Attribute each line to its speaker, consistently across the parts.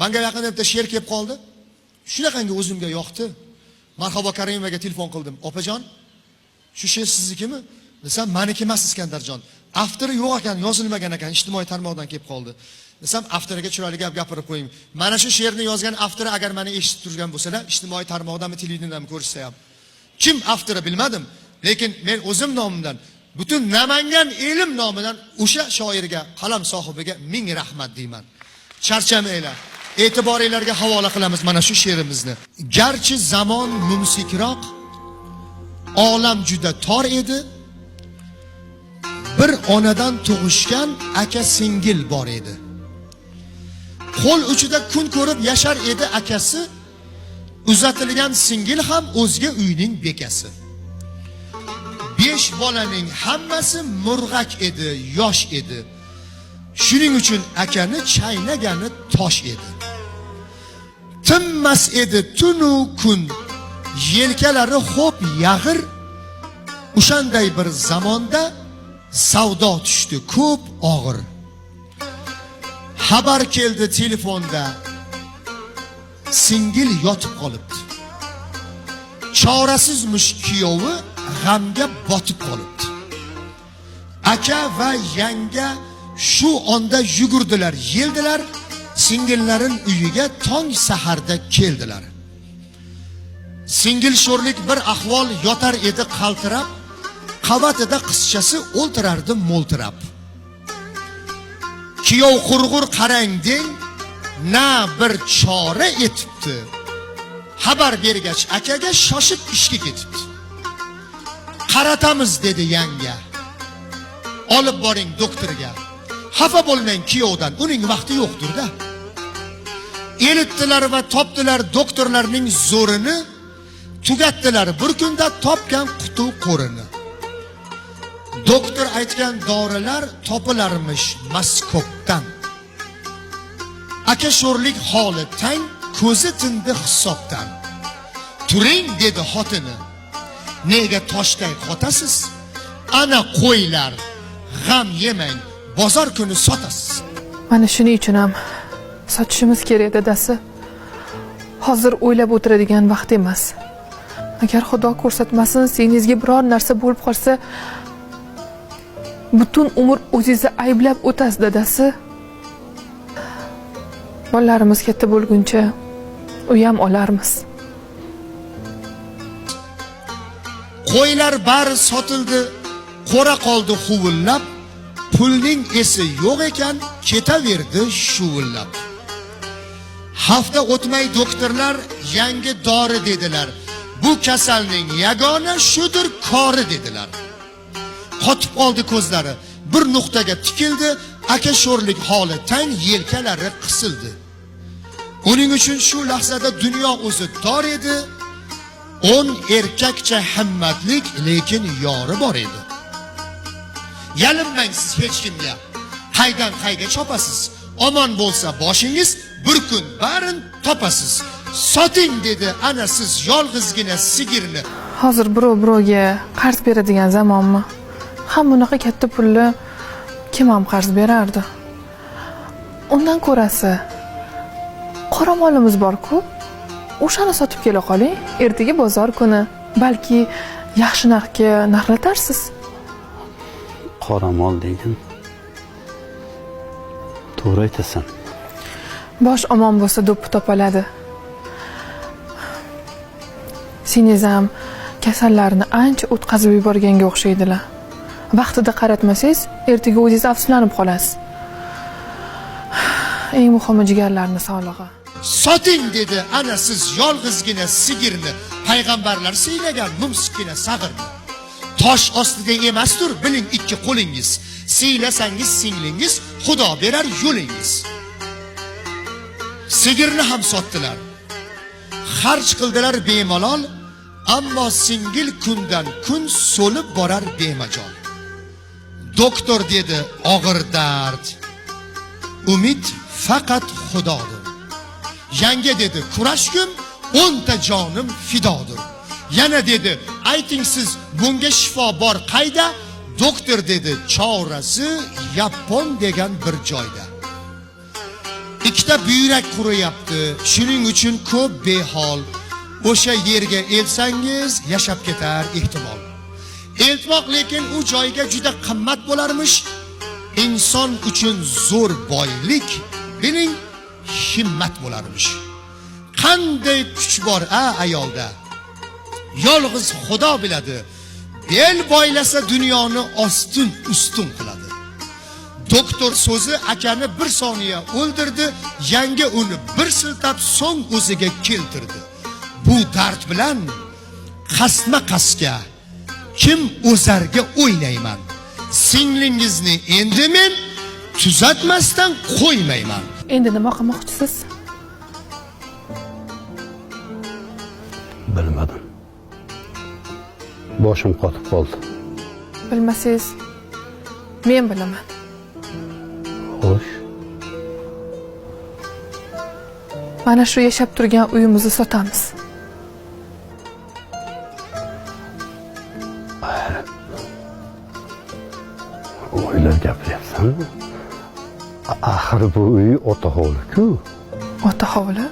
Speaker 1: Menga yaqinda bitta she'r kelib qoldi. Shunaqangi o'zimga yoqdi. Marhabo Karimovaga telefon qildim. Opajon, shu she'r siznikimi? Desam, meniki emas Iskandarjon. Aftiri yo'q ekan, yozilmagan ekan, ijtimoiy tarmoqdan kelib qoldi. Desam, aftiriga chiroyli gap gapirib qo'ying. Mana shu she'rni yozgan aftiri agar meni eshitib turgan bo'lsalar, ijtimoiy tarmoqdanmi, televidendanmi ko'rishsa ham. Kim aftiri bilmadim, lekin men o'zim nomimdan, butun Namangan elim nomidan o'sha shoirga, qalam sohibiga ming rahmat deyman. Charchamanglar. E'tiboringizga havola qilamiz mana shu she'rimizni. Garchi zamon mumsikroq, olam juda tor edi. Bir onadan tug'ishgan aka singil bor edi. Qo'l uchida kun ko'rib yashar edi akasi. Uzatilgan singil ham o'zga uyning bekasi. 5 bolaning hammasi murg'ak edi, yosh edi. Shuning uchun akani chaynagani tosh edi. Tinmas edi tunu kun, yelkalari xo'p yag'ir. O'shanday bir zamonda savdo tushdi ko'p og'ir. Xabar keldi telefonda, singil yotib qolibdi. Chorasizmish kuyovi g'amga botib qolibdi. Aka va yanga shu onda yugurdilar, yeldilar, singillarin uyiga tong saharda keldilar. Singil sho'rlik bir ahvol yotar edi qaltirab, qavatida qizchasi o'ltirardi mo'ltirab. Kiyov qurg'ur qarang deng, na bir chora etibdi. Xabar bergach akaga shoshib ishga ketibdi. Qaratamiz dedi yanga. Olib boring doktorga. Xafa bo'lmang kiyovdan, uning vaqti yo'qdir-da. Elitdilar va topdilar doktorlarning zo'rini, tugatdilar bir kunda topgan qutuv qo'rini. Doktor aytgan dorilar topilarmish Moskvadan. Aka sho'rlik holi tang, ko'zi tindi hisobdan. Turing dedi xotini. Nega toshday qotasiz? Ana qo'ylar, g'am yemang, bozor kuni sotasiz.
Speaker 2: Mana shuning uchun ham sotishimiz kerak dadasi. Hozir o'ylab o'tiradigan vaqt emas. Agar Xudo ko'rsatmasin, singizga biror narsa bo'lib qolsa, butun umr o'zingizni ayblab o'tasiz dadasi. Bolalarimiz katta bo'lguncha uy ham olarmiz.
Speaker 1: Qo'ylar bari sotildi, qo'ra qoldi huvullab. Pulning esi yo'q ekan, ketaverdi shuvullab. Hafta o'tmay doktorlar yangi dori dedilar. Bu kasalning yagona shudir kori dedilar. Qotib qoldi ko'zlari, bir nuqtaga tikildi, aka sho'rlik holi tang, yelkalari qisildi. Uning uchun shu lahzada dunyo o'zi tor edi. 10 erkakcha himmatlik, lekin yori bor edi. Yalinmang siz hech kimga. Qaydan qayga chopasiz? Omon bo'lsa boshingiz, bir kun barin topasiz. Soting dedi ana siz yolg'izgina sigirni.
Speaker 2: Hozir birovga qarz beradigan zamonmi? Ham bunaqa katta pulni kim ham qarz berardi? Undan ko'rasi qora molimiz bor-ku, o'shani sotib kela qoling, ertaga bozor kuni balki yaxshi narxga narxlatarsiz.
Speaker 3: Qora mol degan. To'g'ri aytasan.
Speaker 2: Bosh omon bo'lsa do'ppi topiladi. Siz ham kasallarni ancha o'tkazib yuborganga o'xshaydilar. Vaqtida qaratmasangiz, ertaga o'zingiz afsuslanib qolasiz. Eng muhimi jigarlarning sog'lig'i.
Speaker 1: Soting dedi ana siz yolg'izgina sigirni, payg'ambarlar siylagan mumsikkina sag'irni. Tosh ostida emasdir biling ikki qo'lingiz. Siylasangiz singlingiz, Xudo berar yo'lingiz. Sigirni ham sotdilar. Xarj qildilar bemalol, ammo singil kundan kun so'lib borar bemajol. Doktor dedi og'ir dard. Umid faqat Xudodir. Yanga dedi kurashgim, 10 ta jonim fidodir. Yana dedi ayting siz bunga shifo bor qayda? Doktor dedi chorasi Yapon degan bir joyda. ikkita buyrak quriyapti. Shuning uchun ko'p behol. O'sha yerga elsangiz yashab ketar ehtimol. Eltmoq lekin u joyga juda qimmat bo'larmish. İnson uchun zo'r boylik, mening himmat bo'larmish. Qanday kuch bor ayolda? Yolg'iz Xudo biladi. Bel boylasa dunyoni ostin ustun qiladi. Doktor so'zi akani bir soniya o'ldirdi, yangi uni bir siltab so'ng o'ziga keltirdi. Bu dard bilan qasma-qasga kim o'zarga o'ynayman. Singlingizni endi men tuzatmasdan qo'ymayman.
Speaker 2: Endi nima qilmoqchisiz?
Speaker 3: Bilmadim. Boshim qotib qoldi.
Speaker 2: Bilmasangiz, men bilaman.
Speaker 3: Xo'sh.
Speaker 2: Mana shu yashab turgan uyimizni sotamiz.
Speaker 3: O'ylab gapiryapsanmi? Axir bu uy ota hovli-ku.
Speaker 2: Ota hovli?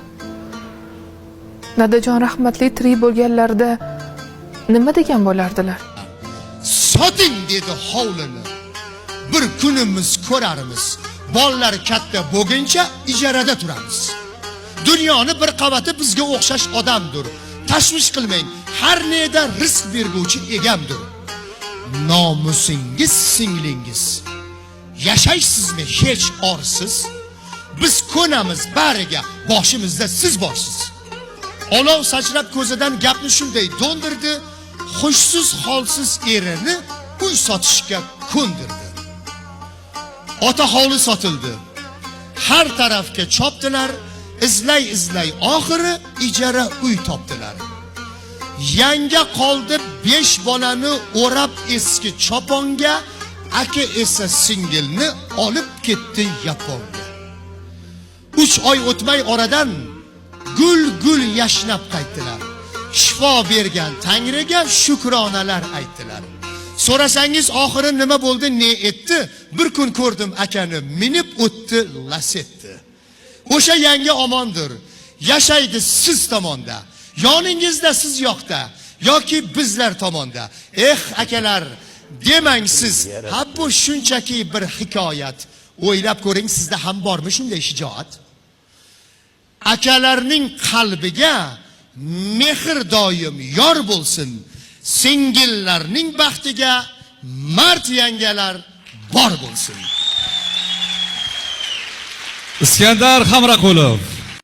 Speaker 2: Dadajon rahmatli tirik bo'lganlarida nima degan bo'lardilar?
Speaker 1: Soting dedi hovlini. Bir kunimiz ko'rarmiz. Bolalar katta bo'lguncha ijarada turamiz. Dunyoni bir qavati bizga o'xshash odamdir. Tashvish qilmang, har neda rizq berguvchi egamdir. Nomusingiz singlingiz. Yashaysizmi hech orsiz? Biz ko'namiz bariga, boshimizda siz borsiz. Olov sachrab ko'zidan gapni shunday do'ndirdi, xushsiz holsiz erini uy sotishga ko'ndirdi. Ota hovli sotildi. Har tarafga chopdilar, izlay oxiri ijara uy topdilar. Yanga qoldi 5 bolani o'rab eski choponga, aka esa singilni olib ketdi Yaponga. 3 oy o'tmay oradan gul yashnab qaytdilar. Shifo bergan Tangriga shukronalar aytdilar. So'rasangiz oxiri nima bo'ldi, ne etdi? Bir kun ko'rdim akani, minib o'tdi Lasetti. O'sha yanga omondir. Yashaydi siz tomonda. Yoningizda siz yoqda yoki bizlar tomonda. Akalar, demang siz, ha bu shunchaki bir hikoyat. O'ylab ko'ring, sizda ham bormi shunday shijoat? Akalarning qalbiga mehr doim yor bo'lsin. Singillarning baxtiga mard yangalar bor bo'lsin.
Speaker 4: Iskandar Hamraqulov